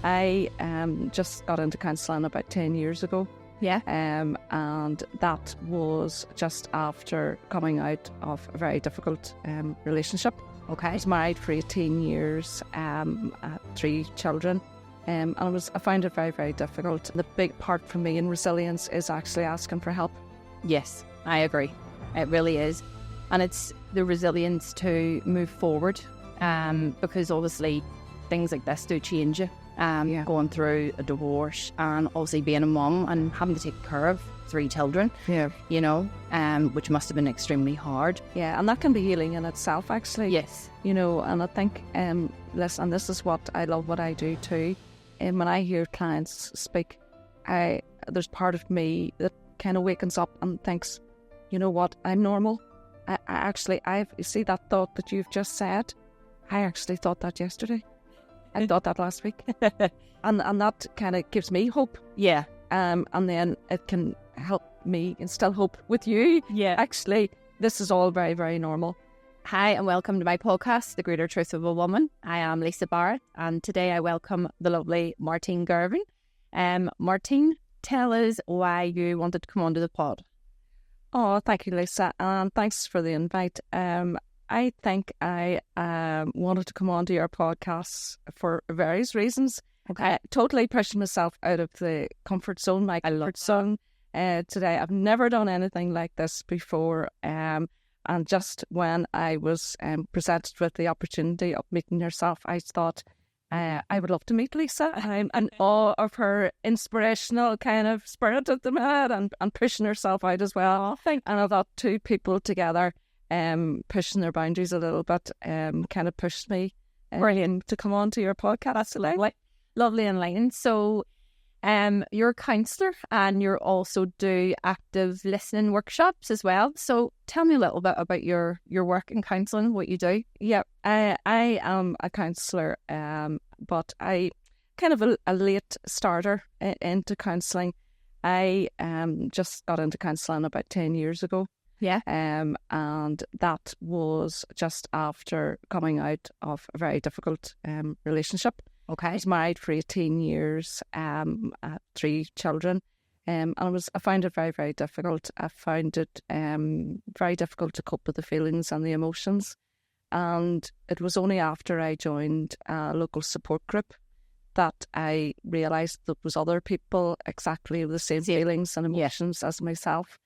I just got into counselling about 10 years ago. Yeah. And that was just after coming out of a very difficult relationship. Okay. I was married for 18 years, 3 children, and I found it very, very difficult. The big part for me in resilience is actually asking for help. Yes, I agree. It really is. And it's the resilience to move forward, because obviously things like this do change you. Going through a divorce and obviously being a mum and having to take care of 3 children, you know, which must have been extremely hard. Yeah, and that can be healing in itself, actually. Yes. You know, and I think, listen, this is what I love what I do too. And when I hear clients speak, there's part of me that kind of wakens up and thinks, you know what, I'm normal. You see that thought that you've just said? I actually thought that yesterday. I thought that last week. and that kind of gives me hope. Yeah. And then it can help me instill hope with you. Yeah. Actually, this is all very, very normal. Hi and welcome to my podcast, The Greater Truth of a Woman. I am Lisa Barrett and today I welcome the lovely Martyn Girvan. Martyn, tell us why you wanted to come onto the pod. Oh, thank you, Lisa, and thanks for the invite. I think I wanted to come onto your podcast for various reasons. Okay. Totally pushing myself out of the comfort zone, my comfort zone today. I've never done anything like this before. And just when I was presented with the opportunity of meeting yourself, I thought I would love to meet Lisa. I'm in awe of her inspirational kind of spirit at the minute and pushing herself out as well. And I thought 2 people together pushing their boundaries a little bit kind of pushed me to come on to your podcast. That's lovely enlightening. So you're a counsellor and you also do active listening workshops as well. So tell me a little bit about your work in counselling, what you do. Yeah, I am a counsellor, but I kind of a late starter into counselling. I just got into counselling about 10 years ago. Yeah. And that was just after coming out of a very difficult relationship. Okay. I was married for 18 years, 3 children, and I found it very, very difficult. I found it very difficult to cope with the feelings and the emotions. And it was only after I joined a local support group that I realised there was other people exactly with the same feelings and emotions as myself.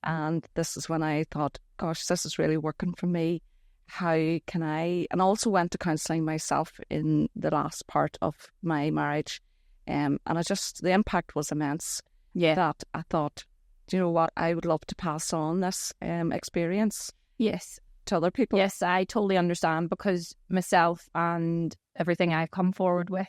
And this is when I thought, gosh, this is really working for me. How can I? And I also went to counselling myself in the last part of my marriage. And the impact was immense. Yeah. That I thought, do you know what? I would love to pass on this experience. Yes. To other people. Yes, I totally understand because myself and everything I've come forward with,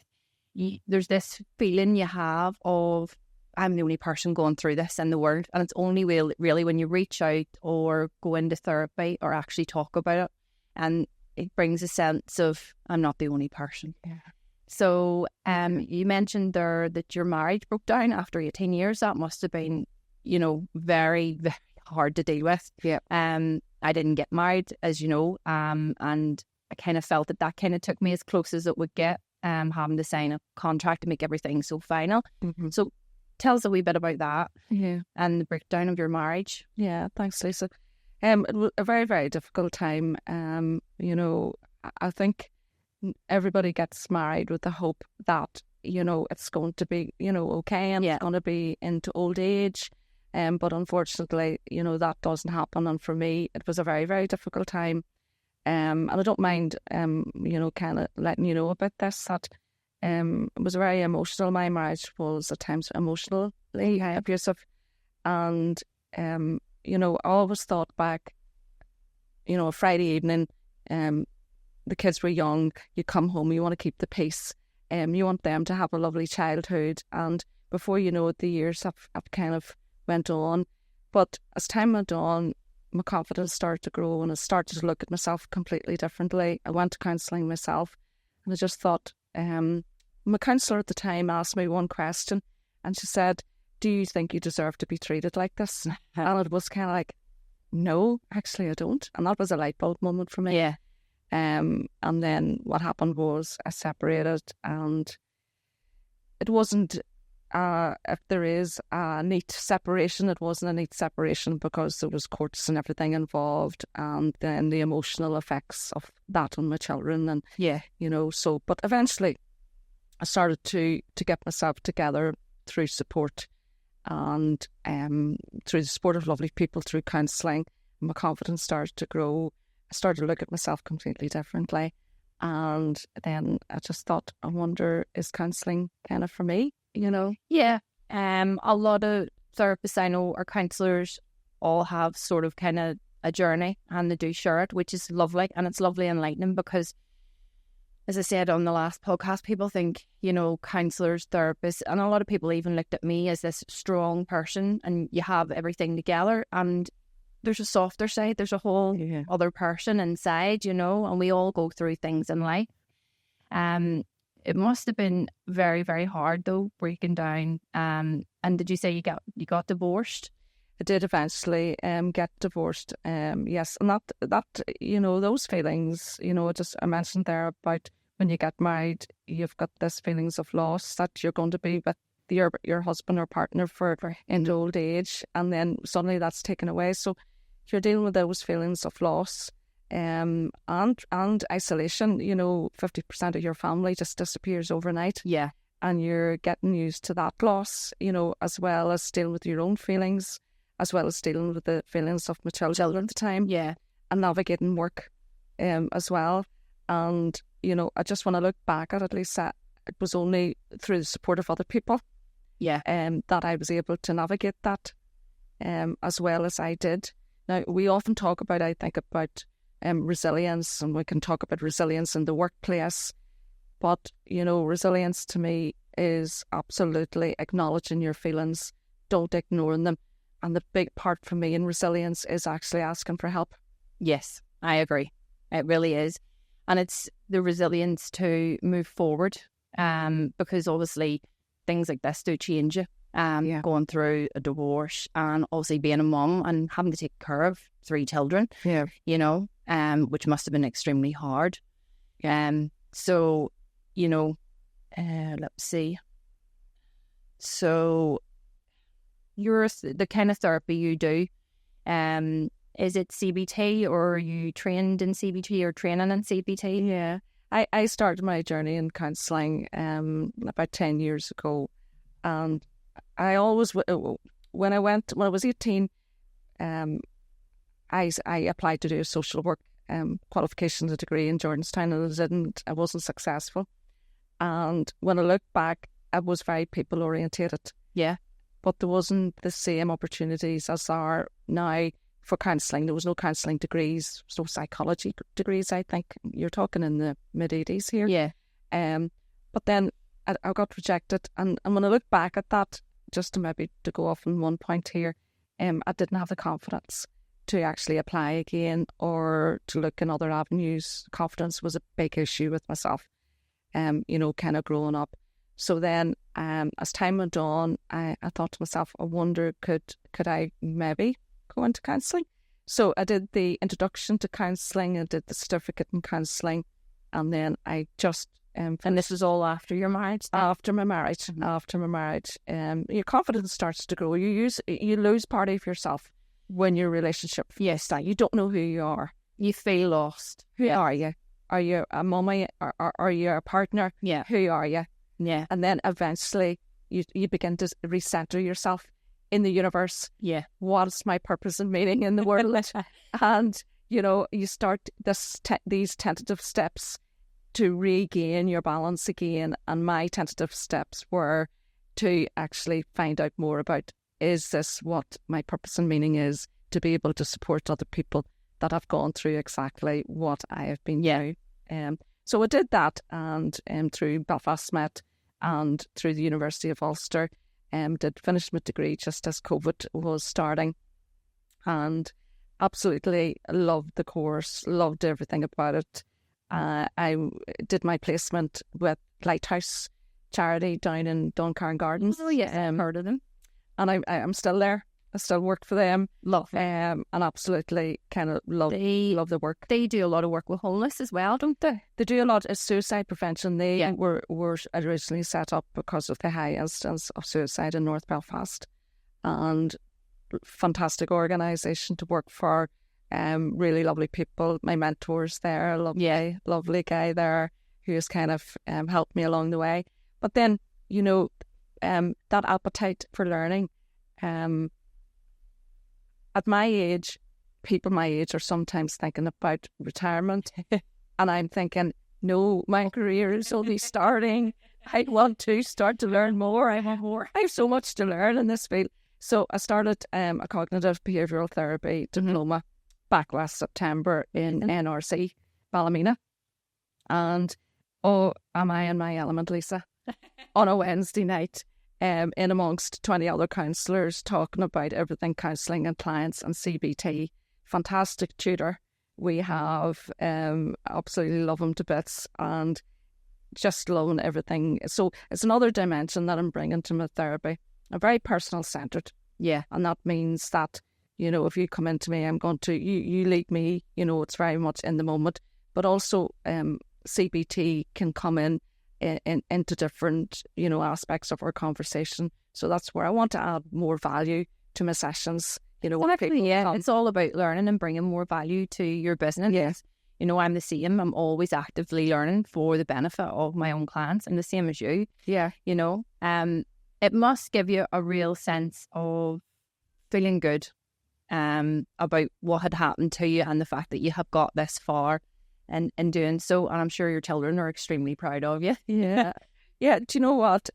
there's this feeling you have of, I'm the only person going through this in the world. And it's only really when you reach out or go into therapy or actually talk about it. And it brings a sense of, I'm not the only person. Yeah. So you mentioned there that your marriage broke down after 18 years. That must have been, very, very hard to deal with. Yeah. I didn't get married, as you know, and I kind of felt that kind of took me as close as it would get, having to sign a contract to make everything so final. Mm-hmm. So tell us a wee bit about that. Yeah. And the breakdown of your marriage. Yeah, thanks, Lisa. It was a very, very difficult time. I think everybody gets married with the hope that, it's going to be, okay, and it's going to be into old age. But unfortunately, that doesn't happen. And for me, it was a very, very difficult time. And I don't mind, kind of letting you know about this, that it was very emotional. My marriage was at times emotionally abusive. And, I always thought back, a Friday evening, the kids were young, you come home, you want to keep the peace, you want them to have a lovely childhood. And before you know it, the years have kind of went on. But as time went on, my confidence started to grow and I started to look at myself completely differently. I went to counselling myself and I just thought, my counsellor at the time asked me one question and she said, do you think you deserve to be treated like this? And it was kind of like, no, actually I don't. And that was a light bulb moment for me. Yeah. And then what happened was I separated and it wasn't, if there is a neat separation, it wasn't a neat separation because there was courts and everything involved, and then the emotional effects of that on my children. And, so, but eventually I started to get myself together through support and through the support of lovely people, through counselling. My confidence started to grow. I started to look at myself completely differently. And then I just thought, I wonder, is counselling kind of for me, Yeah. A lot of therapists I know or counsellors all have sort of kind of a journey, and they do share it, which is lovely. And it's lovely and enlightening because, as I said on the last podcast, people think, counsellors, therapists, and a lot of people even looked at me as this strong person and you have everything together. And there's a softer side. There's a whole other person inside, and we all go through things in life. It must have been very, very hard though, breaking down. And did you say you got divorced? I did eventually get divorced. Yes, and that those feelings, I mentioned there about when you get married, you've got this feelings of loss that you're going to be with your husband or partner for into old age, and then suddenly that's taken away. So you're dealing with those feelings of loss and isolation. 50% of your family just disappears overnight. Yeah. And you're getting used to that loss, as well as dealing with your own feelings, as well as dealing with the feelings of my children at the time. Yeah. And navigating work as well. And, I just want to look back at least that it was only through the support of other people that I was able to navigate that as well as I did. Now, we often talk about, I think, about resilience, and we can talk about resilience in the workplace. But, resilience to me is absolutely acknowledging your feelings, don't ignore them. And the big part for me in resilience is actually asking for help. Yes, I agree. It really is. And it's the resilience to move forward, because obviously things like this do change you. Going through a divorce and obviously being a mum and having to take care of 3 children, which must have been extremely hard. So, let's see. So the kind of therapy you do, is it CBT, or are you trained in CBT or training in CBT? Yeah, I started my journey in counselling about 10 years ago, and I always, when I was 18, I applied to do a social work qualifications, a degree in Jordanstown, and I wasn't successful. And when I look back, I was very people orientated. Yeah. But there wasn't the same opportunities as there are now for counselling. There was no counselling degrees, no psychology degrees, I think. You're talking in the mid-80s here. Yeah. But then I got rejected. And when I look back at that, just to go off on one point here, I didn't have the confidence to actually apply again or to look in other avenues. Confidence was a big issue with myself, kind of growing up. So then, as time went on, I thought to myself, I wonder, could I maybe go into counselling? So I did the introduction to counselling, I did the certificate in counselling, and then I just... and this was all after your marriage? After my marriage. Your confidence starts to grow. You lose part of yourself when your relationship... Yes. You don't know who you are. You feel lost. Who are you? Are you a mummy? Or are you a partner? Yeah. Who are you? Yeah. And then eventually you begin to recenter yourself in the universe. Yeah. What is my purpose and meaning in the world? And, you start these tentative steps to regain your balance again. And my tentative steps were to actually find out more about, is this what my purpose and meaning is, to be able to support other people that have gone through exactly what I have been through. So I did that, and through Belfast Met and through the University of Ulster, did finish my degree just as COVID was starting, and absolutely loved the course, loved everything about it. I did my placement with Lighthouse charity down in Doncairn Gardens. Oh yes, I've heard of them. And I'm still there. I still work for them. Love it. And absolutely kind of love the work. They do a lot of work with homeless as well, don't they? They do a lot of suicide prevention. They Yeah. were originally set up because of the high instance of suicide in North Belfast, and fantastic organisation to work for. Really lovely people. My mentors there, lovely guy there who has kind of helped me along the way. But then, you know, that appetite for learning. At my age, people my age are sometimes thinking about retirement, and I'm thinking, no, my career is only starting. I want to start to learn more. I want more. I have so much to learn in this field. So I started a cognitive behavioural therapy diploma back last September in NRC, Ballymena. And am I in my element, Lisa? On a Wednesday night, in amongst 20 other counsellors talking about everything counselling and clients and CBT. Fantastic tutor. We have absolutely love him to bits and just loving everything. So it's another dimension that I'm bringing to my therapy. I'm very personal centred. Yeah. And that means that, you know, if you come into me, I'm going to, you lead me, you know, it's very much in the moment. But also CBT can come into different, you know, aspects of our conversation. So that's where I want to add more value to my sessions. You know, well, actually, it's all about learning and bringing more value to your business. Yes. You know, I'm the same. I'm always actively learning for the benefit of my own clients. I'm the same as you. Yeah. You know, it must give you a real sense of feeling good about what had happened to you and the fact that you have got this far in doing so. And I'm sure your children are extremely proud of you. Yeah. Yeah, do you know what?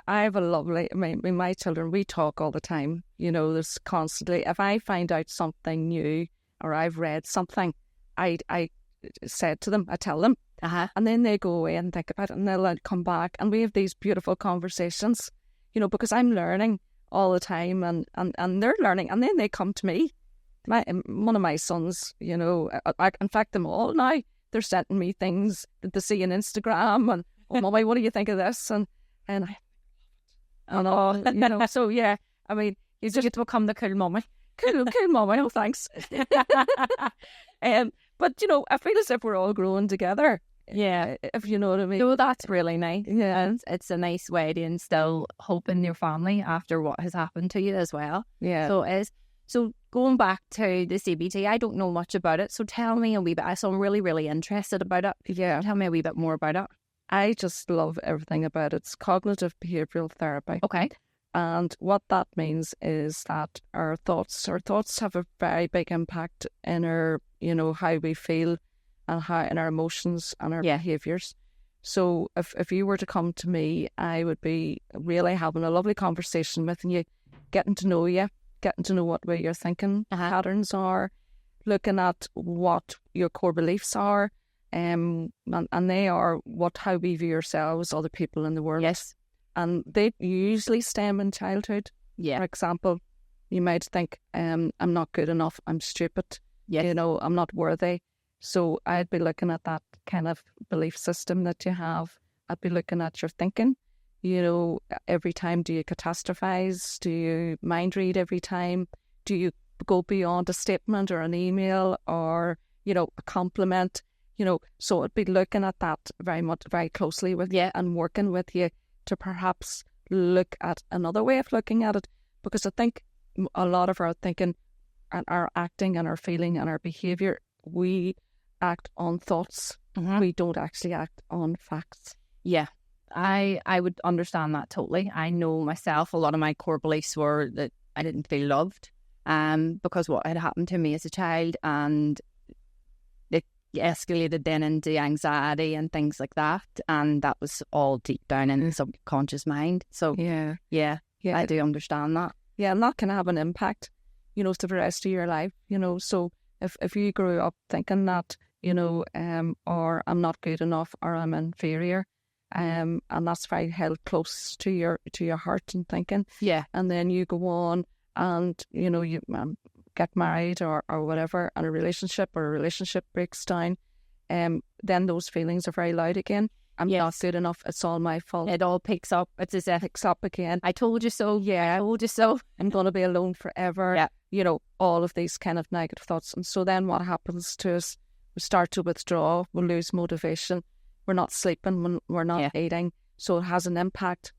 I have a lovely, my children, we talk all the time. You know, there's constantly, if I find out something new or I've read something, I said to them, I tell them, and then they go away and think about it and they'll come back and we have these beautiful conversations, you know, because I'm learning all the time and they're learning and then they come to me. One of my sons, you know, in fact, them all now, they're sending me things that they see on Instagram and, oh, Mummy, what do you think of this? And you know, so yeah, I mean, you just get to become the cool mummy. Cool mummy, oh, thanks. But, you know, I feel as if we're all growing together. Yeah. If you know what I mean. So that's really nice. Yeah. And it's a nice way to instill hope in your family after what has happened to you as well. Yeah. So it is. So going back to the CBT, I don't know much about it. So tell me a wee bit. So I'm really, really interested about it. Yeah. Tell me a wee bit more about it. I just love everything about it. It's cognitive behavioural therapy. Okay. And what that means is that our thoughts have a very big impact in our, you know, how we feel and how in our emotions and our behaviours. So if you were to come to me, I would be really having a lovely conversation with you, getting to know you, getting to know what way your thinking patterns are, looking at what your core beliefs are, and they are how we view ourselves, other people in the world. Yes. And they usually stem in childhood. Yeah. For example, you might think, I'm not good enough, I'm stupid, you know, I'm not worthy. So I'd be looking at that kind of belief system that you have. I'd be looking at your thinking. You know, every time, do you catastrophize? Do you mind read every time? Do you go beyond a statement or an email or, you know, a compliment? You know, so I'd be looking at that very closely with you and working with you to perhaps look at another way of looking at it. Because I think a lot of our thinking and our acting and our feeling and our behaviour, we act on thoughts. We don't actually act on facts. Yeah, I would understand that totally. I know myself, a lot of my core beliefs were that I didn't feel loved because what had happened to me as a child, and it escalated then into anxiety and things like that, and that was all deep down in the subconscious mind. So yeah, I do understand that. Yeah, and that can have an impact, you know, to the rest of your life, you know. So if you grew up thinking that, you know, or I'm not good enough or I'm inferior, and that's very held close to your heart and thinking. Yeah. And then you go on and, you know, you get married or whatever, and a relationship breaks down, then those feelings are very loud again. I'm not good enough. It's all my fault. It all picks up. It's as if Picks up again. I told you so. Yeah, I told you so. I'm going to be alone forever. Yeah. You know, all of these kind of negative thoughts. And so then what happens to us? We start to withdraw. We lose motivation. We're not sleeping. We're not eating. So it has an impact.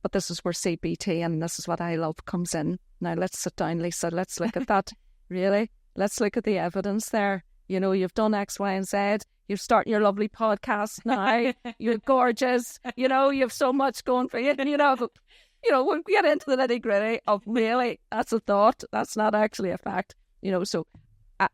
But this is where CBT, and this is what I love, comes in. Now let's sit down, Lisa. Let's look at that. Really? Let's look at the evidence there. You know, you've done X, Y, and Z. You're starting your lovely podcast now. You're gorgeous. You know, you have so much going for you. You know, when we get into the nitty gritty of really, that's a thought. That's not actually a fact. You know, so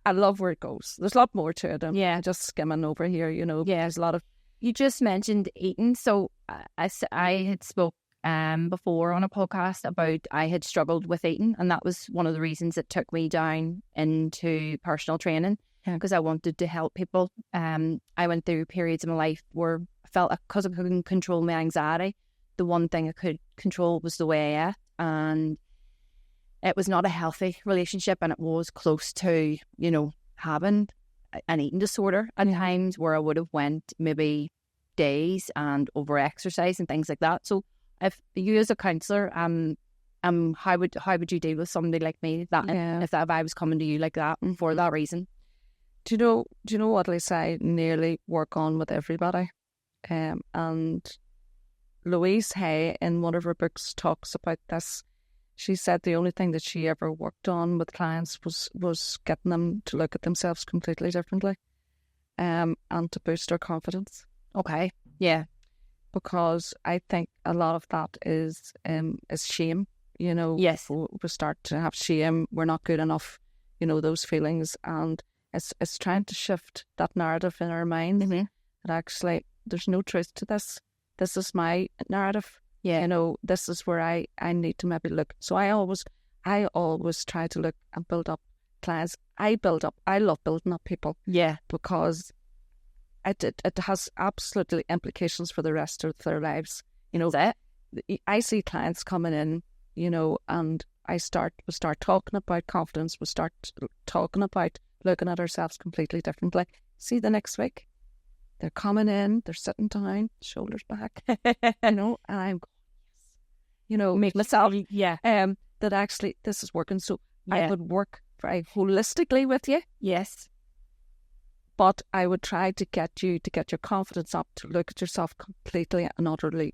I love where it goes. There's a lot more to it. I'm just skimming over here, you know. Yeah. There's a lot of... You just mentioned eating. So I had spoke before on a podcast about I had struggled with eating, and that was one of the reasons it took me down into personal training, because I wanted to help people. I went through periods in my life where I felt, because I couldn't control my anxiety, the one thing I could control was the way I ate, and it was not a healthy relationship, and it was close to, you know, having an eating disorder at times, where I would have went maybe days and over exercise and things like that. So if you as a counsellor, how would you deal with somebody like me if I was coming to you like that for that reason? Do you know what, Lisa? I nearly work on with everybody, and Louise Hay in one of her books talks about this. She said the only thing that she ever worked on with clients was getting them to look at themselves completely differently, and to boost their confidence. Okay, yeah. Because I think a lot of that is shame. You know, yes, we start to have shame. We're not good enough. You know, those feelings, and it's trying to shift that narrative in our mind that actually there's no truth to this. This is my narrative. Yeah, you know, this is where I need to maybe look. So I always try to look and build up clients. I love building up people. Yeah, because it has absolutely implications for the rest of their lives. You know, I see clients coming in, you know, and we start talking about confidence. We start talking about looking at ourselves completely differently. See, the next week, they're coming in, they're sitting down, shoulders back, you know, and I'm, you know, make myself, that actually this is working. So I would work very holistically with you. Yes. But I would try to get your confidence up, to look at yourself completely and utterly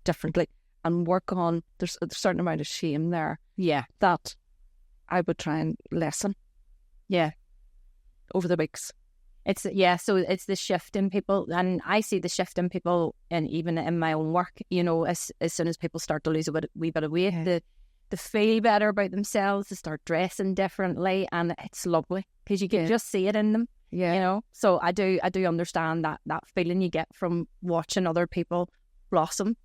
differently, and work on, there's a certain amount of shame there. Yeah. That I would try and lessen. Yeah. Over the weeks. So it's the shift in people, and I see the shift in people, and even in my own work, you know, as soon as people start to lose a wee bit of weight, they feel better about themselves, they start dressing differently, and it's lovely, because you can just see it in them. Yeah. You know, so I do understand that feeling you get from watching other people blossom.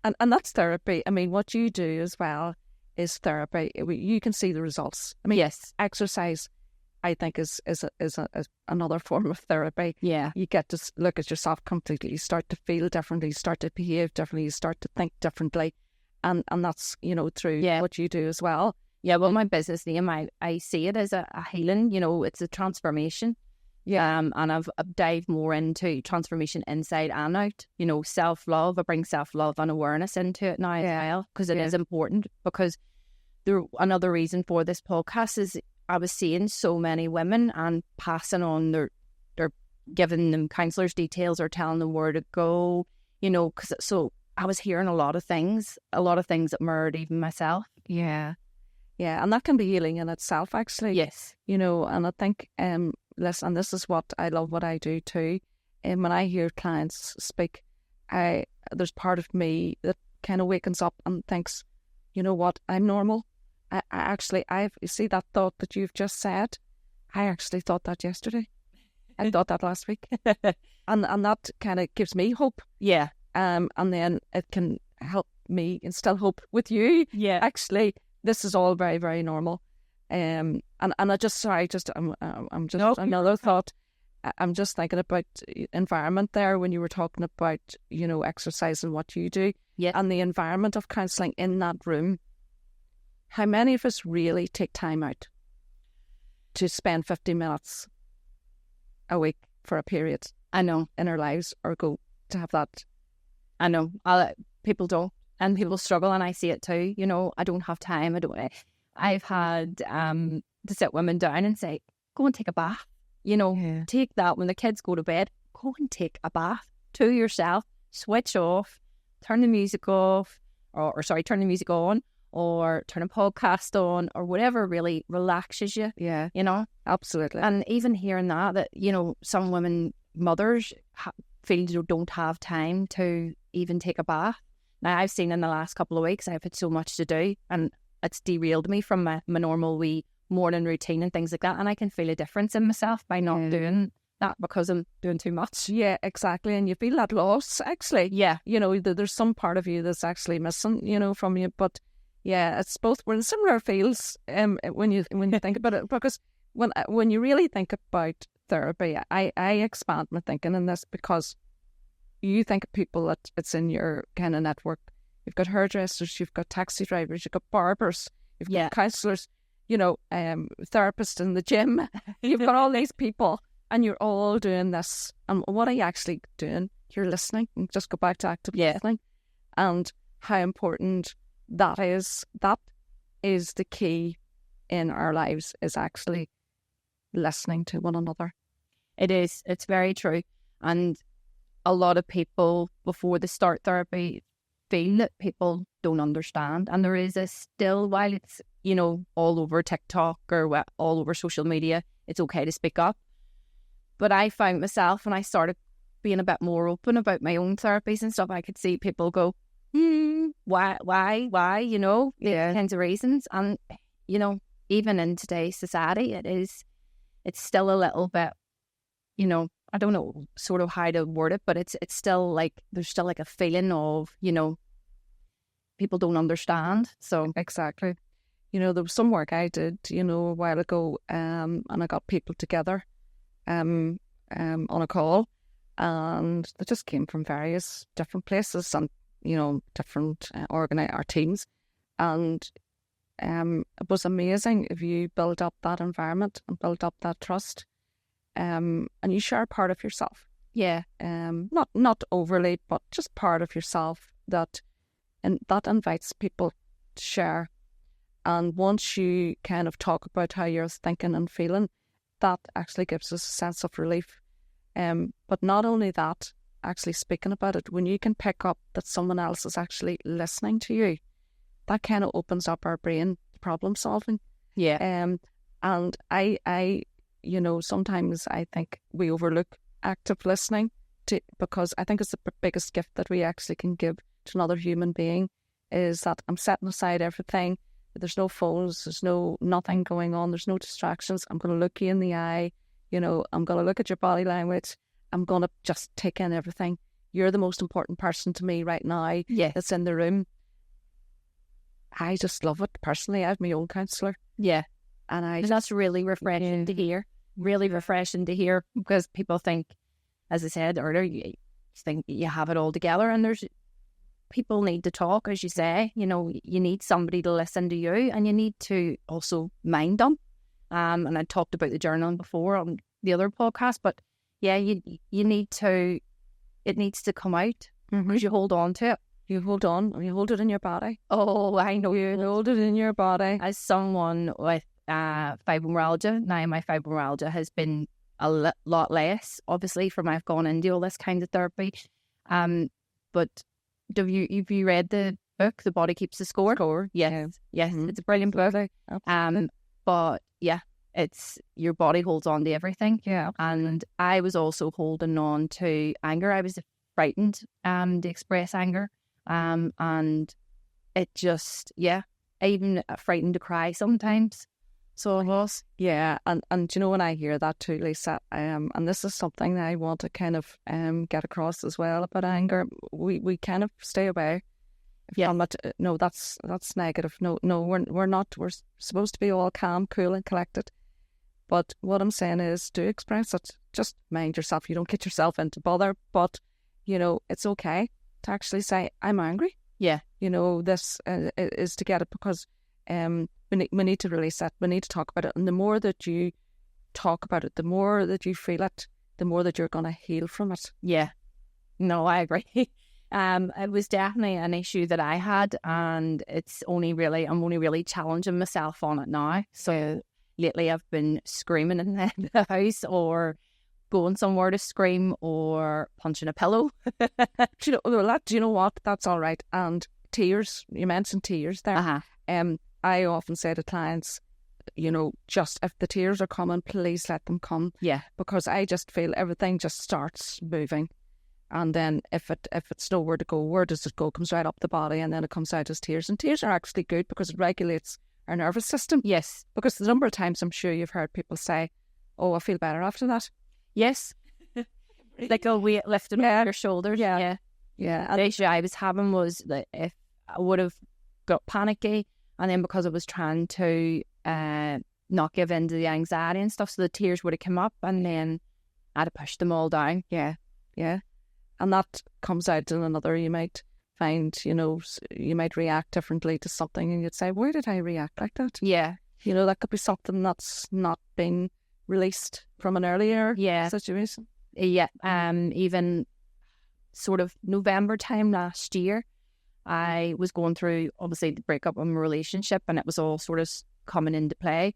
And that's therapy. I mean, what you do as well is therapy. You can see the results. I mean, yes, exercise, I think, is another form of therapy. Yeah. You get to look at yourself completely. You start to feel differently. You start to behave differently. You start to think differently. And that's, you know, through what you do as well. Yeah, well, my business name, I see it as a healing, you know, it's a transformation. Yeah, and I've dived more into transformation inside and out. You know, self-love. I bring self-love and awareness into it now as well, because it is important. Because another reason for this podcast is I was seeing so many women and passing on their giving them counsellors' details or telling them where to go. You know, so I was hearing a lot of things that mirrored even myself. Yeah, and that can be healing in itself, actually. Yes, you know, and I think listen, this is what I love what I do too. And when I hear clients speak, there's part of me that kind of wakens up and thinks, you know what, I'm normal. You see that thought that you've just said? I actually thought that yesterday. I thought that last week. and that kind of gives me hope. Yeah. And then it can help me instill hope with you. Yeah. Actually, this is all very, very normal. And I just another thought. I'm just thinking about environment there when you were talking about, you know, exercise and what you do. Yeah. And the environment of counselling in that room. How many of us really take time out to spend 50 minutes a week for a period? I know. In our lives, or go to have that. I know. People don't, and people struggle, and I see it too. You know, I don't have time. I've had to sit women down and say, go and take a bath. You know, take that when the kids go to bed. Go and take a bath to yourself. Switch off. Turn the music off, or turn the music on, or turn a podcast on, or whatever really relaxes you. Yeah, you know, absolutely. And even hearing that you know, some women, mothers, feel they don't have time to even take a bath. Now, I've seen in the last couple of weeks, I've had so much to do, and it's derailed me from my normal wee morning routine and things like that. And I can feel a difference in myself by not doing that because I'm doing too much. Yeah, exactly. And you feel that loss, actually. Yeah. You know, there's some part of you that's actually missing, you know, from you. But yeah, it's both. We're in similar fields when you think about it. Because when you really think about therapy, I expand my thinking in this, because you think of people that it's in your kind of network. You've got hairdressers, you've got taxi drivers, you've got barbers, you've got counsellors, you know, therapists in the gym. You've got all these people, and you're all doing this. And what are you actually doing? You're listening. And just go back to active listening, and how important that is. That is the key in our lives, is actually listening to one another. It is. It's very true. And a lot of people, before they start therapy, feel that people don't understand. And there is still, while it's, you know, all over TikTok or all over social media, it's okay to speak up. But I found myself, when I started being a bit more open about my own therapies and stuff, I could see people go, why, you know, kinds of reasons. And, you know, even in today's society, it's still a little bit, you know, I don't know sort of how to word it, but it's still like, there's still like a feeling of, you know, people don't understand. So exactly. You know, there was some work I did, you know, a while ago, and I got people together on a call, and they just came from various different places and, you know, different our teams. And it was amazing if you build up that environment and build up that trust. And you share part of yourself. Yeah. Not overly, but just part of yourself that invites people to share. And once you kind of talk about how you're thinking and feeling, that actually gives us a sense of relief. But not only that, actually speaking about it, when you can pick up that someone else is actually listening to you, that kind of opens up our brain to problem solving. Yeah. And I you know, sometimes I think we overlook active listening because I think it's the biggest gift that we actually can give to another human being, is that I'm setting aside everything. There's no phones, there's nothing going on, there's no distractions. I'm going to look you in the eye, you know, I'm going to look at your body language. I'm going to just take in everything. You're the most important person to me right now that's in the room. I just love it personally. I have my own counsellor. Yeah. And that's really refreshing to hear. Really refreshing to hear, because people think, as I said earlier, you think you have it all together, and there's people need to talk, as you say. You know, you need somebody to listen to you, and you need to also mind them. And I talked about the journaling before on the other podcast, but yeah, you need to. It needs to come out, because you hold on to it. You hold on. You hold it in your body. Oh, I know. You hold it in your body. As someone with fibromyalgia, now my fibromyalgia has been a lot less, obviously, from I've gone into all this kind of therapy. But have you read the book, The Body Keeps the Score? Yes, it's a brilliant book. But yeah, it's your body holds on to everything. Yeah, and I was also holding on to anger. I was frightened to express anger, and it just even frightened to cry sometimes. So I was. Yeah, and you know, when I hear that too, Lisa, and this is something that I want to kind of get across as well about anger. We kind of stay away from it. No, that's negative. No, we're not. We're supposed to be all calm, cool, and collected. But what I'm saying is, do express it. Just mind yourself. You don't get yourself into bother. But you know, it's okay to actually say, I'm angry. Yeah. You know, this is to get it, because we need to release that. We need to talk about it. And the more that you talk about it, the more that you feel it, the more that you're going to heal from it. Yeah. No, I agree. It was definitely an issue that I had, and I'm only really challenging myself on it now. So lately I've been screaming in the house, or going somewhere to scream, or punching a pillow. Do you know what? That's all right. And tears, you mentioned tears there. I often say to clients, just if the tears are coming, please let them come. Yeah. Because I just feel everything just starts moving. And then if it's nowhere to go, where does it go? It comes right up the body, and then it comes out as tears. And tears are actually good because it regulates our nervous system. Yes. Because the number of times I'm sure you've heard people say, oh, I feel better after that. Yes. Like a weight lifted off your shoulders. Yeah. And the issue I was having was that if I would have got panicky, and then because I was trying to not give in to the anxiety and stuff, so the tears would have come up, and then I'd have pushed them all down. Yeah. And that comes out in another, you might find, you might react differently to something, and you'd say, why did I react like that? Yeah. That could be something that's not been released from an earlier situation. Yeah. Even sort of November time last year, I was going through, obviously, the breakup of my relationship, and it was all sort of coming into play.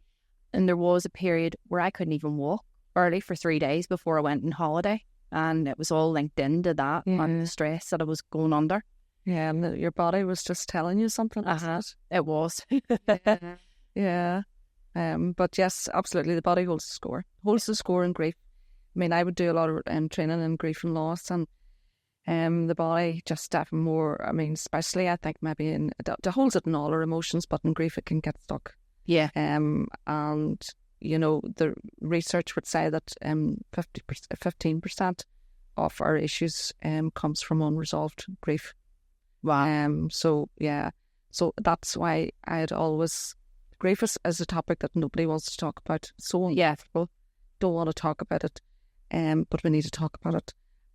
And there was a period where I couldn't even walk barely for 3 days before I went on holiday. And it was all linked into that and the stress that I was going under. Yeah, and your body was just telling you something. It was. Yeah. But yes, absolutely, the body holds the score. Holds the score in grief. I mean, I would do a lot of training in grief and loss, and the body just definitely more, I mean, especially I think maybe it holds it in all our emotions, but in grief it can get stuck. Yeah. And the research would say that 15% of our issues comes from unresolved grief. Wow. So that's why I'd always, grief is a topic that nobody wants to talk about. So people don't want to talk about it, but we need to talk about it.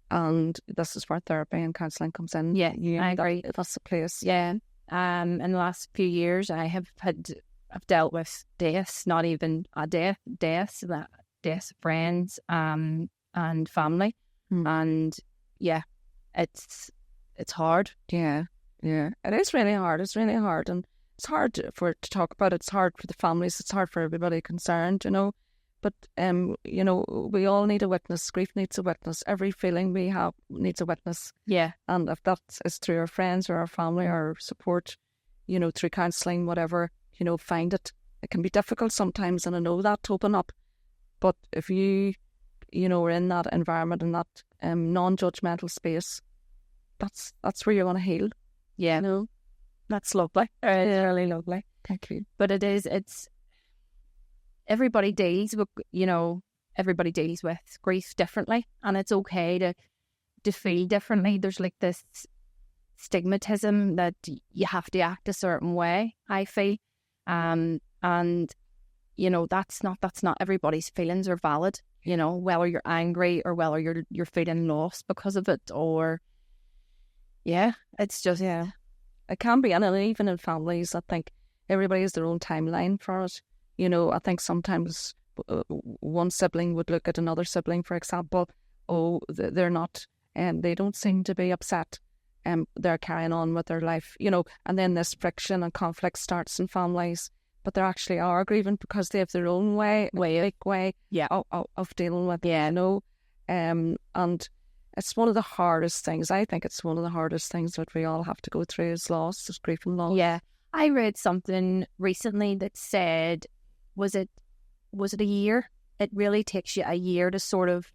And this is where therapy and counselling comes in. Yeah, I agree. That's the place. Yeah. In the last few years, I've dealt with deaths, not even deaths of friends and family. And it's hard. Yeah. It is really hard. It's really hard. And it's hard to talk about. It's hard for the families. It's hard for everybody concerned, But, we all need a witness. Grief needs a witness. Every feeling we have needs a witness. Yeah. And if that is through our friends or our family or support, through counselling, whatever, find it. It can be difficult sometimes, and I know that, to open up. But if you, are in that environment, in that non-judgmental space, that's where you're going to heal. Yeah. That's lovely. It's really lovely. Thank you. But it's everybody deals with grief differently, and it's okay to feel differently. There's like this stigmatism that you have to act a certain way, I feel, and that's not everybody's feelings are valid. Whether you're angry or whether you're feeling lost because of it, or it's just it can be. And even in families, I think everybody has their own timeline for it. I think sometimes one sibling would look at another sibling, for example, they're not, and they don't seem to be upset, they're carrying on with their life, and then this friction and conflict starts in families, but they actually are grieving because they have their own way of dealing with it, and it's one of the hardest things. I think it's one of the hardest things that we all have to go through is loss, is grief and loss. Yeah. I read something recently that said, was it a year? It really takes you a year to sort of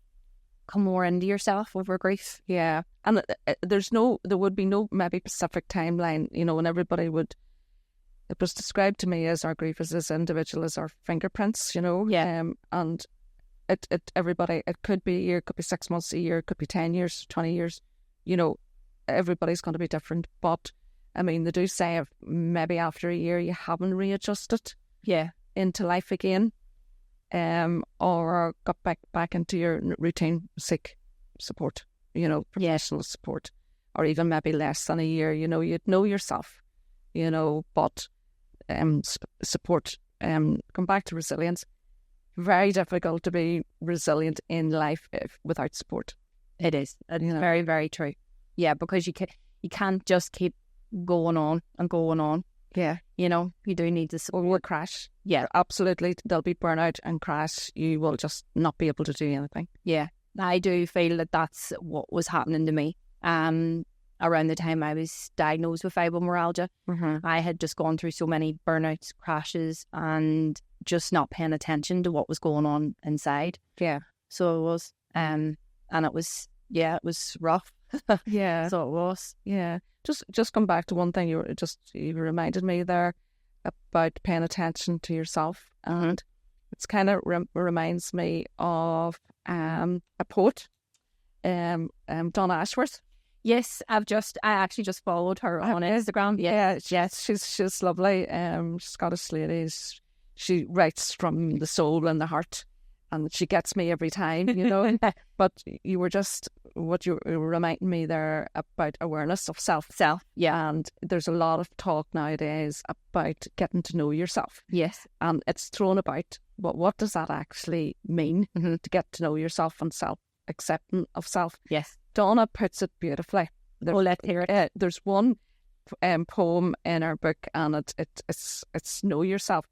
come more into yourself over grief. Yeah. And there would be no maybe specific timeline, and everybody would, it was described to me as our grief is as individual as our fingerprints, Yeah. And everybody, it could be a year, it could be 6 months, a year, it could be 10 years, 20 years, everybody's going to be different. But I mean, they do say if maybe after a year you haven't readjusted into life again, or got back into your routine, seek support, professional support, or even maybe less than a year, you'd know yourself, but support, come back to resilience. Very difficult to be resilient in life without support. It is. It's very, very true. Yeah, because you can't just keep going on and going on. Yeah. You do need to Or will crash. Yeah. Absolutely. There'll be burnout and crash. You will just not be able to do anything. Yeah. I do feel that that's what was happening to me. Around the time I was diagnosed with fibromyalgia, I had just gone through so many burnouts, crashes, and just not paying attention to what was going on inside. Yeah. So it was, and it was rough. Yeah. So it was. Yeah. Just come back to one thing you reminded me there about paying attention to yourself, and it's kind of reminds me of a poet, Donna Ashworth. Yes, I actually just followed her on Instagram. Yes, she's lovely. Scottish lady. She writes from the soul and the heart, and she gets me every time, But you were reminding me there about awareness of self. Yeah. And there's a lot of talk nowadays about getting to know yourself. Yes. And it's thrown about, what does that actually mean to get to know yourself and self-acceptance of self? Yes. Donna puts it beautifully. Let's hear it. There's one poem in our book, and it's know yourself.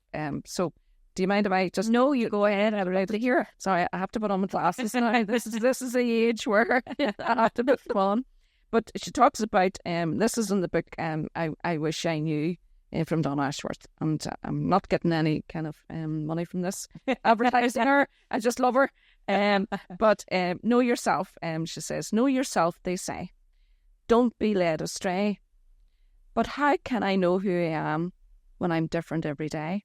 So do you mind if I just... No, you go ahead. I'd like to hear it. Sorry, I have to put on my glasses now. This is the age where I have to put them on. But she talks about this is in the book. I wish I knew, from Donna Ashworth, and I'm not getting any kind of money from this advertising her. I just love her. But know yourself. She says, know yourself. They say, don't be led astray. But how can I know who I am when I'm different every day?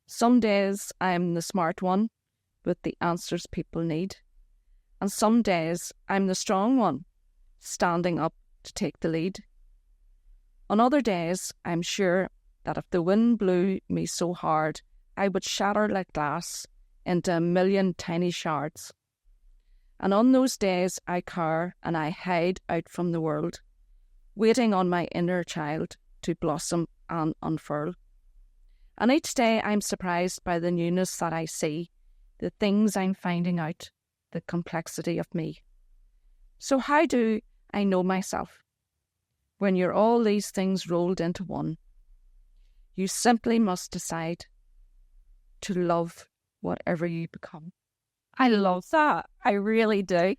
Some days I'm the smart one with the answers people need, and some days I'm the strong one, standing up to take the lead. On other days, I'm sure that if the wind blew me so hard, I would shatter like glass into a million tiny shards. And on those days I cower and I hide out from the world, waiting on my inner child to blossom and unfurl. And each day I'm surprised by the newness that I see, the things I'm finding out, the complexity of me. So how do I know myself? When you're all these things rolled into one, you simply must decide to love whatever you become. I love that. I really do.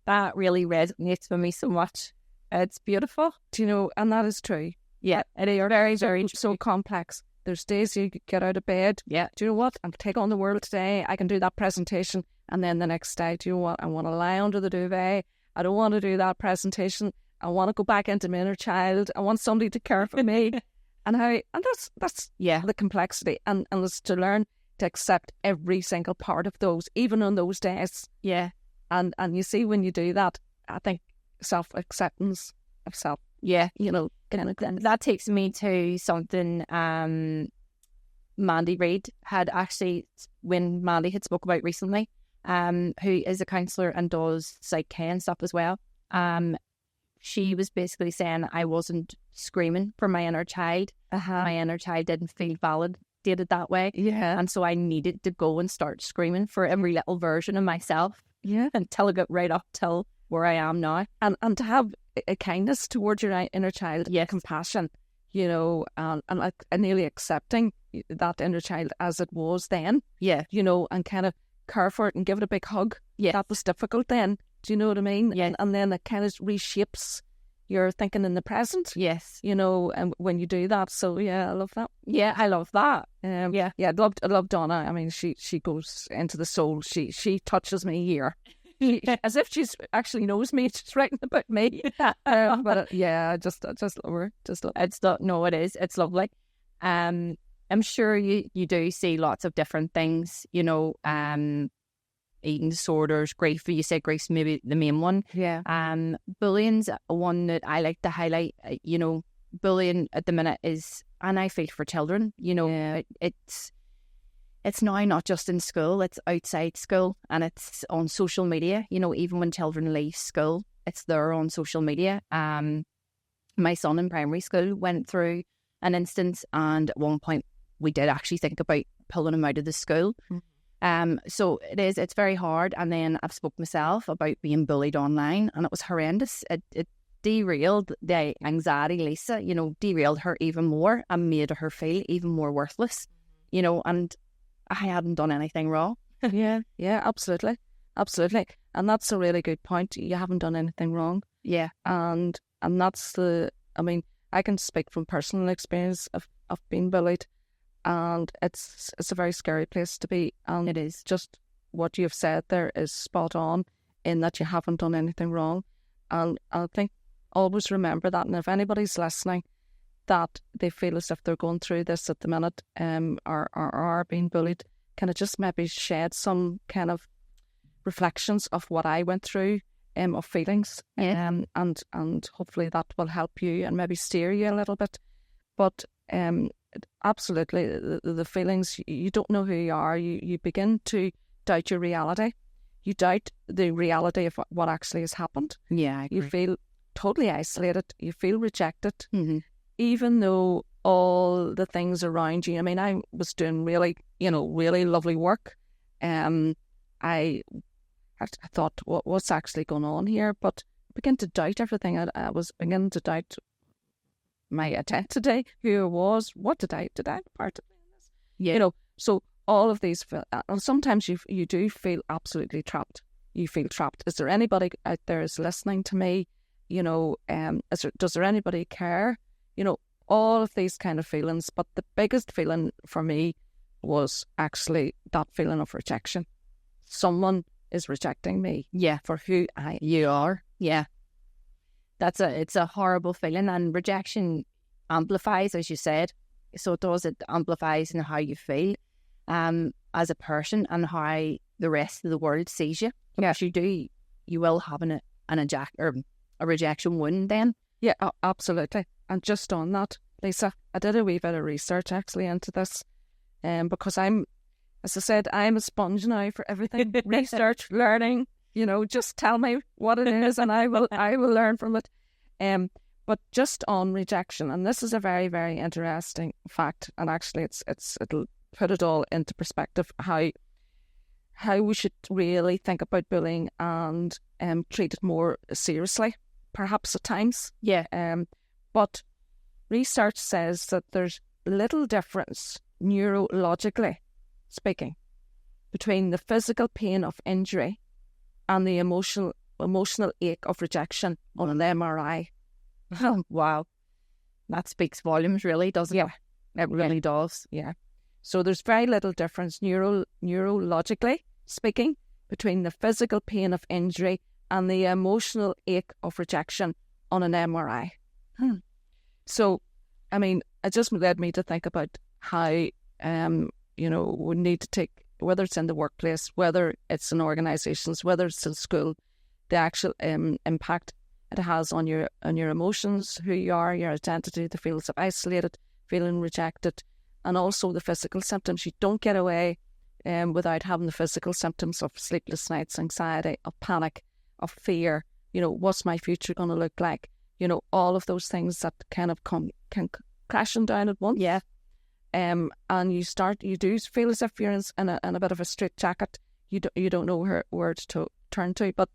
That really resonates with me so much. It's beautiful. Do you know, and that is true. Yeah, it is very, very so complex. There's days you get out of bed. Yeah. Do you know what? I'll take on the world today. I can do that presentation. And then the next day, do you know what? I want to lie under the duvet. I don't want to do that presentation. I want to go back into my inner child. I want somebody to care for me. And that's the complexity. And it's to learn to accept every single part of those, even on those days. Yeah. And you see, when you do that, I think self-acceptance of self. Yeah. That takes me to something Mandy Reed had actually, when Mandy had spoke about recently, who is a counsellor and does psych and stuff as well. She was basically saying I wasn't screaming for my inner child. My inner child didn't feel validated that way. Yeah. And so I needed to go and start screaming for every little version of myself. Yeah. Until I got right up till where I am now. And to have a kindness towards your inner child, compassion, and nearly accepting that inner child as it was then, and kind of care for it and give it a big hug. Yeah. That was difficult then. Do you know what I mean? Yeah. And then it kind of reshapes your thinking in the present. Yes. And when you do that. So, yeah, I love that. Yeah, I love that. Yeah, I love Donna. I mean, she goes into the soul. She touches me here. As if she's actually knows me. She's writing about me. But I just love her. Just love it. No, it is. It's lovely. I'm sure you do see lots of different things, eating disorders, grief. You said grief's maybe the main one. Yeah. Bullying's one that I like to highlight. Bullying at the minute is, and I feel for children, it's now not just in school, it's outside school and it's on social media. Even when children leave school, it's there on social media. My son in primary school went through an instance, and at one point we did actually think about pulling him out of the school. So it's very hard. And then I've spoke myself about being bullied online, and it was horrendous. It derailed the anxiety, Lisa, derailed her even more and made her feel even more worthless, and I hadn't done anything wrong. Yeah, absolutely. Absolutely. And that's a really good point. You haven't done anything wrong. Yeah. And that's I can speak from personal experience of being bullied, and it's a very scary place to be. And it is. Just what you've said there is spot on, in that you haven't done anything wrong. And I think always remember that. And if anybody's listening that they feel as if they're going through this at the minute, or are being bullied, can I just maybe shed some kind of reflections of what I went through, of feelings, and hopefully that will help you and maybe steer you a little bit. But absolutely, the feelings, you don't know who you are. You begin to doubt your reality. You doubt the reality of what actually has happened. Yeah, I agree. You feel totally isolated. You feel rejected, even though all the things around you. I was doing really lovely work. I thought, what's actually going on here? But I began to doubt everything. I was beginning to doubt my identity, who I was, what did I part of this? Yeah. So all of these, and sometimes you do feel absolutely trapped. You feel trapped. Is there anybody out there is listening to me? Does there anybody care? All of these kind of feelings. But the biggest feeling for me was actually that feeling of rejection. Someone is rejecting me, for who you are. Yeah, it's a horrible feeling, and rejection amplifies, as you said. So it amplifies in how you feel, as a person, and how the rest of the world sees you. Because you will have a rejection wound then. Yeah, absolutely. And just on that, Lisa, I did a wee bit of research actually into this, because as I said, I'm a sponge now for everything. Research, learning, just tell me what it is and I will learn from it. But just on rejection, and this is a very, very interesting fact, and actually it'll put it all into perspective, how we should really think about bullying and treat it more seriously, perhaps at times. Yeah. But research says that there's little difference neurologically speaking between the physical pain of injury and the emotional ache of rejection on an MRI. Wow. That speaks volumes, really, doesn't it? It really does. Yeah. So there's very little difference neurologically speaking between the physical pain of injury and the emotional ache of rejection on an MRI. So, it just led me to think about how we need to take, whether it's in the workplace, whether it's in organisations, whether it's in school, the actual impact it has on your emotions, who you are, your identity, the feelings of isolated, feeling rejected, and also the physical symptoms. You don't get away without having the physical symptoms of sleepless nights, anxiety, of panic, of fear. What's my future going to look like? All of those things that kind of can crashing down at once. Yeah. And you do feel as if you're in a bit of a straitjacket. You don't know where to turn to. But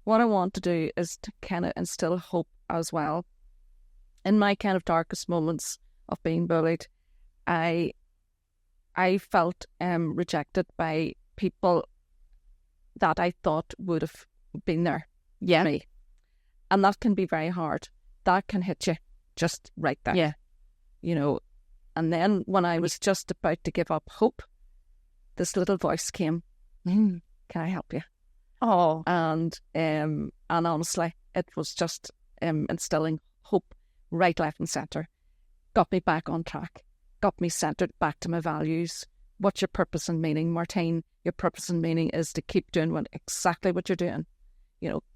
what I want to do is to kind of instill hope as well. In my kind of darkest moments of being bullied, I felt rejected by people that I thought would have been there for me. And that can be very hard. That can hit you just right there. Yeah. And then when I was just about to give up hope, this little voice came, can I help you? Oh. And honestly, it was just instilling hope right, left and centre. Got me back on track. Got me centred back to my values. What's your purpose and meaning, Martyn? Your purpose and meaning is to keep doing exactly what you're doing.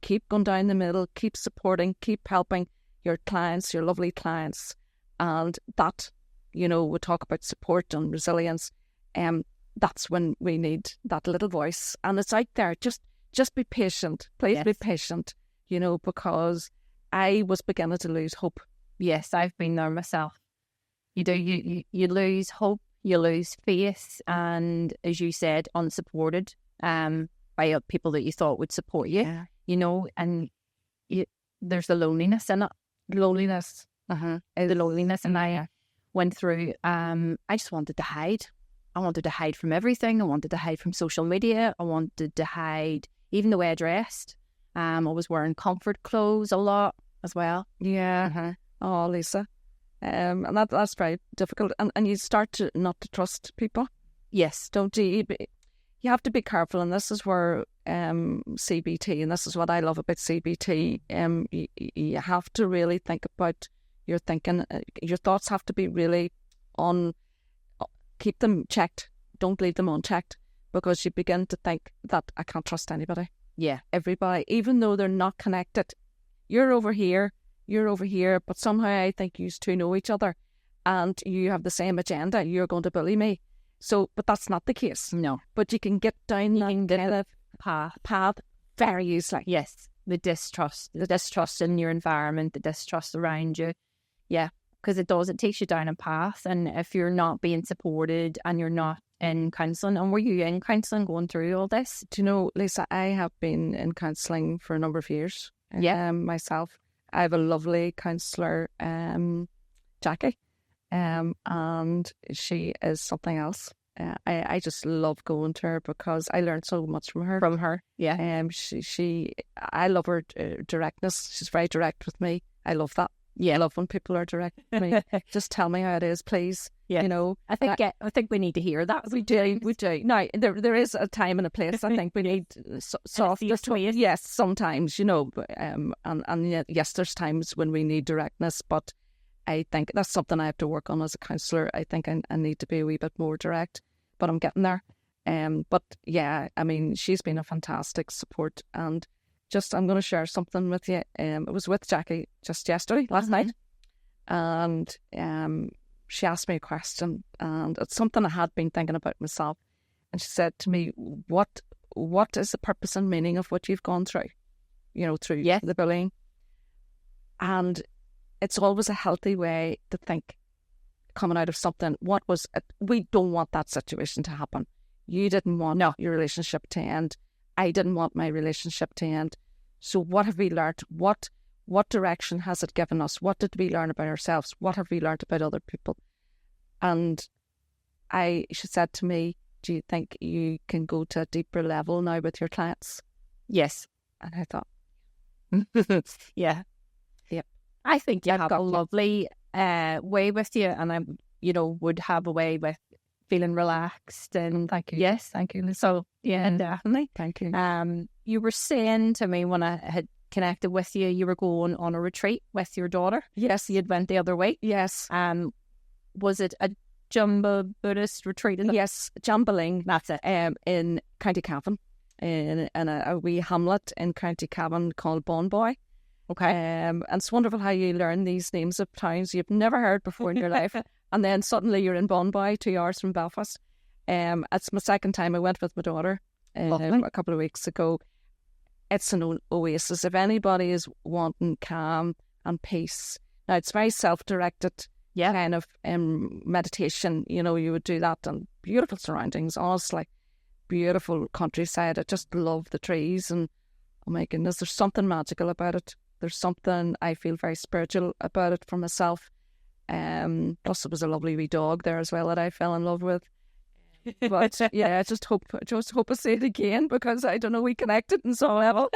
Keep going down the middle, keep supporting, keep helping your clients, your lovely clients. And that, we talk about support and resilience. That's when we need that little voice. And it's out there. Just be patient. Please be patient, because I was beginning to lose hope. Yes, I've been there myself. You do. You lose hope. you lose faith, and as you said, unsupported by people that you thought would support you. Yeah. You know, and there's the loneliness in it. Loneliness. The loneliness, and I went through. I just wanted to hide. I wanted to hide from everything. I wanted to hide from social media. I wanted to hide even the way I dressed. I was wearing comfort clothes a lot as well. Yeah. Oh, Lisa. And that's very difficult. And you start to not to trust people. Yes. Don't you? You have to be careful, and this is where CBT, and this is what I love about CBT. You have to really think about your thinking. Your thoughts have to be really on. Keep them checked. Don't leave them unchecked, because you begin to think that I can't trust anybody. Yeah. Everybody, even though they're not connected. You're over here, but somehow I think you two know each other, and you have the same agenda. You're going to bully me. So, but that's not the case. No. But you can get down that kind of path very easily. Yes. The distrust in your environment, the distrust around you. Yeah. Because it takes you down a path. And if you're not being supported and you're not in counselling, and were you in counselling going through all this? Do you know, Lisa, I have been in counselling for a number of years. Yeah. Myself. I have a lovely counsellor, Jackie. And she is something else. I just love going to her because I learned so much from her. Yeah. I love her directness. She's very direct with me. I love that. Yeah. I love when people are direct with me. Just tell me how it is, please. Yeah. You know, I think we need to hear that. We do. Now, there is a time and a place. I think we need softer. Yes, sometimes, you know, and yes, there's times when we need directness, but I think that's something I have to work on as a counsellor. I think I need to be a wee bit more direct, but I'm getting there. But yeah, I mean, she's been a fantastic support, and I'm going to share something with you. It was with Jackie just last night, and she asked me a question, and it's something I had been thinking about myself. And she said to me, "What is the purpose and meaning of what you've gone through? You know, through the bullying." And it's always a healthy way to think, coming out of something. We don't want that situation to happen. You didn't want your relationship to end. I didn't want my relationship to end. So what have we learned? What direction has it given us? What did we learn about ourselves? What have we learned about other people? And she said to me, "Do you think you can go to a deeper level now with your clients?" Yes. And I thought, yeah. Yep. I think you have a lovely way with you, and I, would have a way with feeling relaxed. And thank you. Yes, thank you. So yeah, definitely. Thank you. You were saying to me when I had connected with you, you were going on a retreat with your daughter. Yes, you went the other way. Yes. Was it a Jumbo Buddhist retreat? Yes, Jambaling. That's it. In County Cavan, in a wee hamlet in County Cavan called Bonboy. Okay. And it's wonderful how you learn these names of towns you've never heard before in your life, and then suddenly you're in Bonboy, 2 hours from Belfast. It's my second time. I went with my daughter a couple of weeks ago. It's an oasis. If anybody is wanting calm and peace, now it's very self-directed kind of meditation. You know, you would do that and beautiful surroundings, honestly, beautiful countryside. I just love the trees, and oh my goodness, there's something magical about it. There's something I feel very spiritual about it for myself. Plus, it was a lovely wee dog there as well that I fell in love with. But yeah, I just hope I see it again, because I don't know, we connected in some level.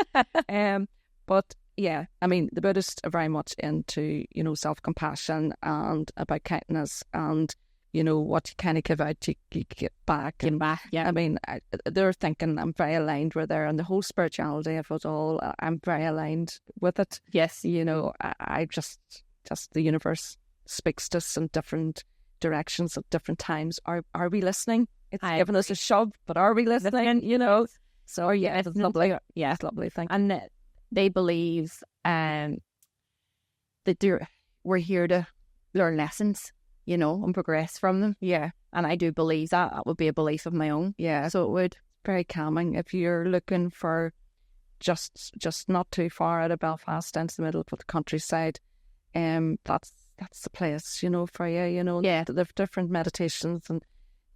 But yeah, I mean, the Buddhists are very much into, self-compassion and about kindness, and what you kind of give out, you get back. Yeah. I mean, they're thinking I'm very aligned with her, and the whole spirituality of it all, I'm very aligned with it. Yes. I just the universe speaks to us in different directions at different times. Are we listening? It's giving us a shove, but are we listening? So yeah, it's lovely. Yeah, it's lovely thing. And they believe that we're here to learn lessons, and progress from them. Yeah. And I do believe that. That would be a belief of my own. Yeah. So it would. Very calming. If you're looking for just not too far out of Belfast, into the middle of the countryside, that's the place, for you. Yeah. There are different meditations, and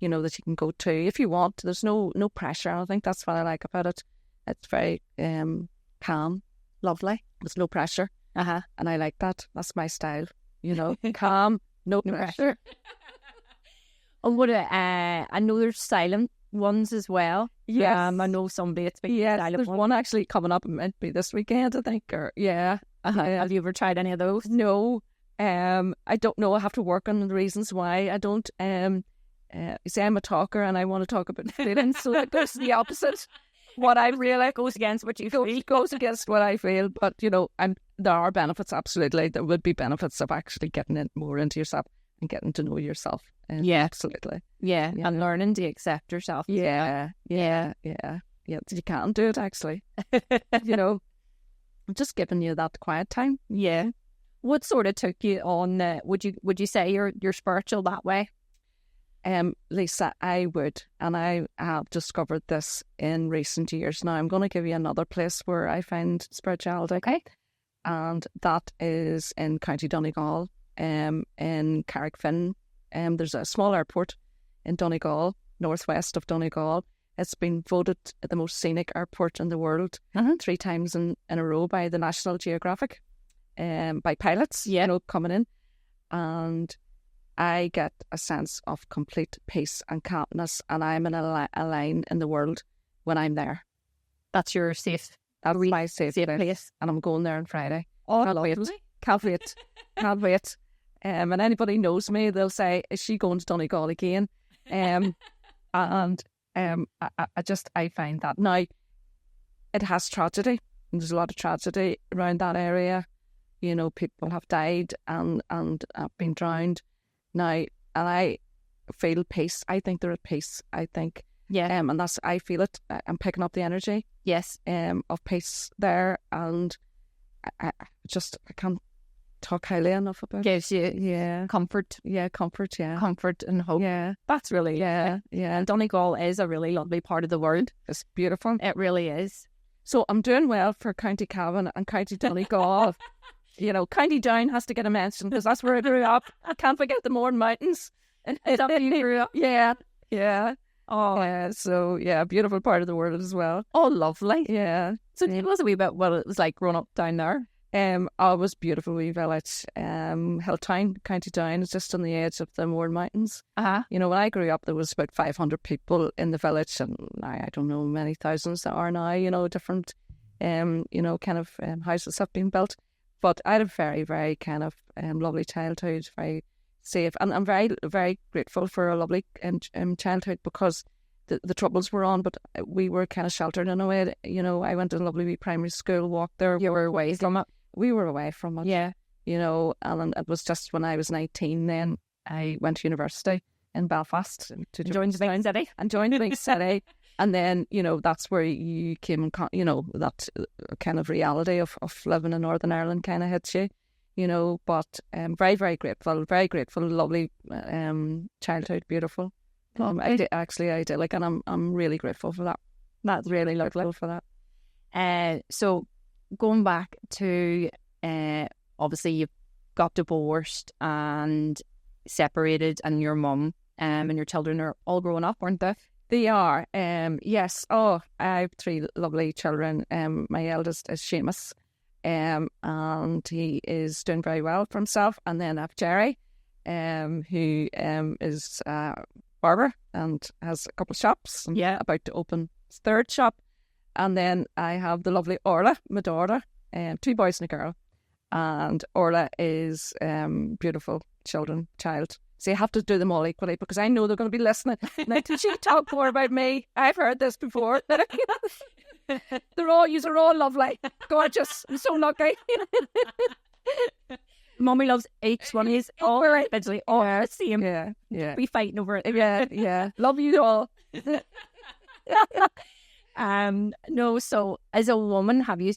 that you can go to if you want. There's no pressure. I think that's what I like about it. It's very calm, lovely. There's no pressure. And I like that. That's my style. Calm, no pressure. And what I know there's silent ones as well. Yes. I know somebody that's been silent. There's one actually coming up. It might be this weekend, I think. Have you ever tried any of those? No. I don't know. I have to work on the reasons why I don't. You say I'm a talker and I want to talk about feelings, so that goes the opposite. What I really goes against what you feel. Goes against what I feel. But there are benefits. Absolutely, there would be benefits of actually getting it more into yourself and getting to know yourself. Absolutely. Yeah, and learning to accept yourself. Yeah. You can't do it actually. I'm just giving you that quiet time. Yeah. What sort of took you on? Would you say you're spiritual that way? Lisa, I would, and I have discovered this in recent years. Now I'm going to give you another place where I find spirituality. Okay. And that is in County Donegal, in Carrickfinn. There's a small airport in Donegal, northwest of Donegal. It's been voted the most scenic airport in the world 3 times in a row by the National Geographic, by pilots, coming in. And I get a sense of complete peace and calmness, and I'm in a line in the world when I'm there. That's your safe. That's my safe place. And I'm going there on Friday. Oh, Can't wait. And anybody knows me, they'll say, "Is she going to Donegal again?" I find that now it has tragedy. And there's a lot of tragedy around that area. People have died and have been drowned. Now, and I feel peace. I think they're at peace. I think, and that's, I feel it. I'm picking up the energy, of peace there, and I can't talk highly enough about it. Gives you comfort. Comfort And hope. That's really Donegal is a really lovely part of the world. It's beautiful. It really is. So I'm doing well for County Cavan and County Donegal. County Down has to get a mention because that's where I grew up. I can't forget the Mourne Mountains. Is that where you grew up? Yeah. Oh, so beautiful part of the world as well. Oh, lovely. Yeah. So tell us a wee bit what it was like growing up down there. It was beautiful wee village. Hilltown, County Down, is just on the edge of the Mourne Mountains. When I grew up, there was about 500 people in the village, and I don't know, many thousands there are now. Different, houses have been built. But I had a very, very kind of lovely childhood, very safe. And I'm very, very grateful for a lovely childhood because the troubles were on, but we were kind of sheltered in a way. I went to a lovely wee primary school, walked there. You were away from it? We were away from it. Yeah. And it was just when I was 19 then I went to university in Belfast. To join the big city. And joined the big city. And then, that's where you came and, that kind of reality of living in Northern Ireland kind of hits you, but very, very grateful, lovely childhood, beautiful. Idyllic, and I'm really grateful for that. That's really grateful for that. So going back to, obviously you've got divorced and separated, and your mum and your children are all growing up, aren't they? They are, yes. Oh, I have 3 lovely children. My eldest is Seamus, and he is doing very well for himself. And then I have Jerry, who is a barber and has a couple of shops. And about to open his 3rd shop. And then I have the lovely Orla, my daughter, 2 boys and a girl. And Orla is beautiful child. So you have to do them all equally because I know they're going to be listening. Now, did she talk more about me? I've heard this before. You're all lovely, gorgeous. I'm so lucky. Mummy loves each one. He's all individually all the same. Yeah. We fighting over it. Yeah. Love you all. No. So as a woman, have you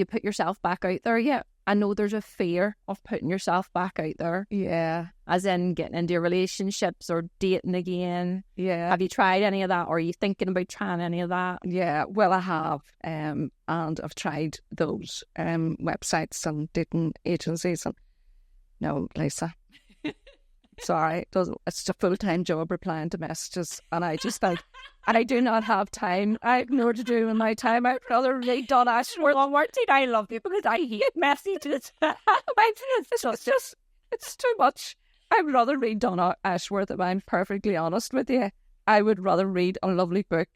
put yourself back out there yet? I know there's a fear of putting yourself back out there. Yeah. As in getting into relationships or dating again. Yeah. Have you tried any of that, or are you thinking about trying any of that? Yeah, well, I have. And I've tried those websites and dating agencies. And no, Lisa. sorry, it's a full-time job replying to messages, and I just think, and I do not have time. I have more to do in my time. I'd rather read Donna Ashworth. Well, Martyn, I love you because I hate messages. It's too much. I'd rather read Donna Ashworth, if I'm perfectly honest with you. I would rather read a lovely book.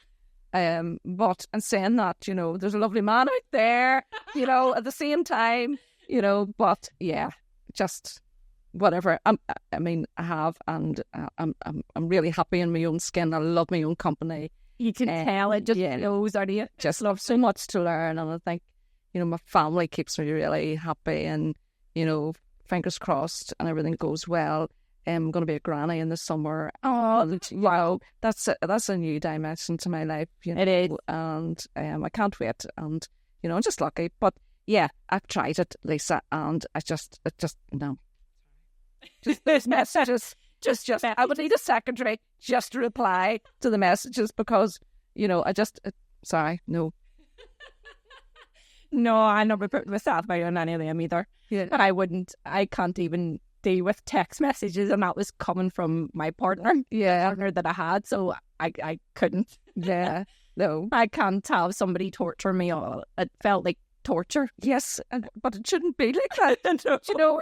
But in saying that, there's a lovely man out there, at the same time, but yeah, just whatever. I have, and I'm really happy in my own skin. I love my own company. You can tell it just flows out of you. Just love so much to learn, and I think, my family keeps me really happy, and, fingers crossed and everything goes well. I'm going to be a granny in the summer. Oh, wow. That's a new dimension to my life. It is. And I can't wait. And, I'm just lucky. But yeah, I've tried it, Lisa, and no. Just those messages. Just I would need a secretary just to reply to the messages because, sorry, no. No, I never put myself out on any of them either. Yeah. But I can't even deal with text messages, and that was coming from my partner. Yeah. The partner that I had, so I couldn't. Yeah. No. I can't have somebody torture me. It felt like torture. Yes, but it shouldn't be like that. It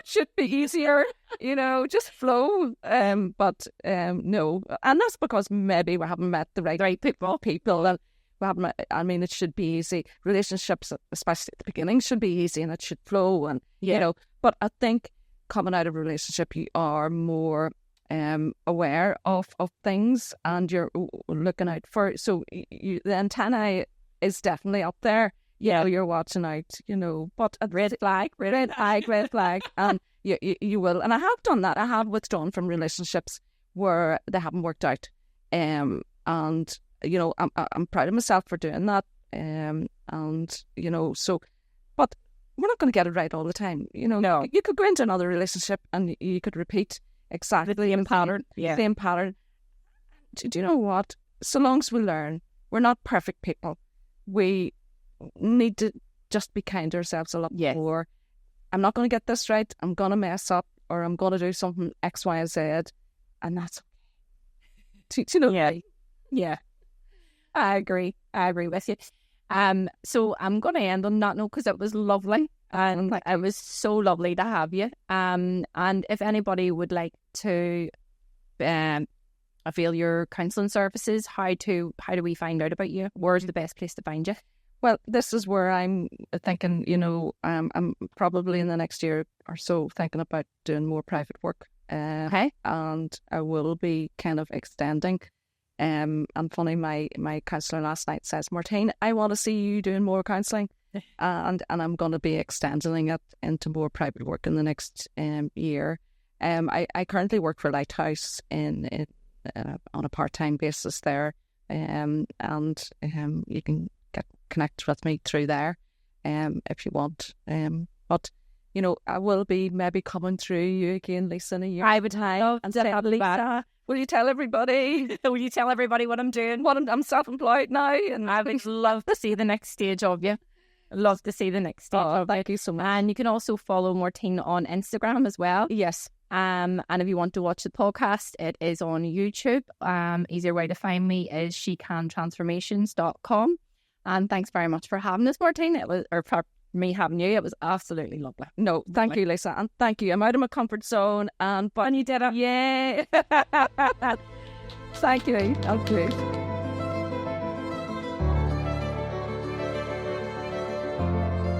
should be easier, just flow. But no. And that's because maybe we haven't met the right people. And we haven't, it should be easy. Relationships, especially at the beginning, should be easy and it should flow. And, but I think coming out of a relationship, you are more aware of things and you're looking out for. So the antennae is definitely up there. Yeah, you're watching out, but a red flag. And you will. And I have done that. I have withdrawn from relationships where they haven't worked out. And, I'm proud of myself for doing that. So, but we're not going to get it right all the time. No. You could go into another relationship and you could repeat exactly the same pattern. Yeah. Same pattern. Do you know what? So long as we learn, we're not perfect people. We need to just be kind to ourselves a lot more. I'm not going to get this right. I'm going to mess up, or I'm going to do something X, Y, Z, and that's okay. Yeah. I agree with you. So I'm going to end on that note because it was lovely, and it was so lovely to have you. And if anybody would like to avail your counselling services, how do we find out about you? Where's the best place to find you? Well, this is where I'm thinking, I'm probably in the next year or so thinking about doing more private work. Okay. And I will be kind of extending. And funny, my counsellor last night says, Martyne, I want to see you doing more counselling. and I'm going to be extending it into more private work in the next year. I currently work for Lighthouse on a part-time basis there. And you can connect with me through there if you want. But I will be maybe coming through you again, Lisa, in a year. Private time. And say, Lisa, will you tell everybody? Will you tell everybody what I'm doing? I'm self-employed now, and I would love to see the next stage of you. Love to see the next stage. Oh, thank you so much. And you can also follow Martyne on Instagram as well. Yes. And if you want to watch the podcast, it is on YouTube. Easier way to find me is shecantransformations.com. And thanks very much for having us, Martyne. For me having you. It was absolutely lovely. No, thank you, Lisa, and thank you. I'm out of my comfort zone, but you did it. Yeah. Thank you. That's great.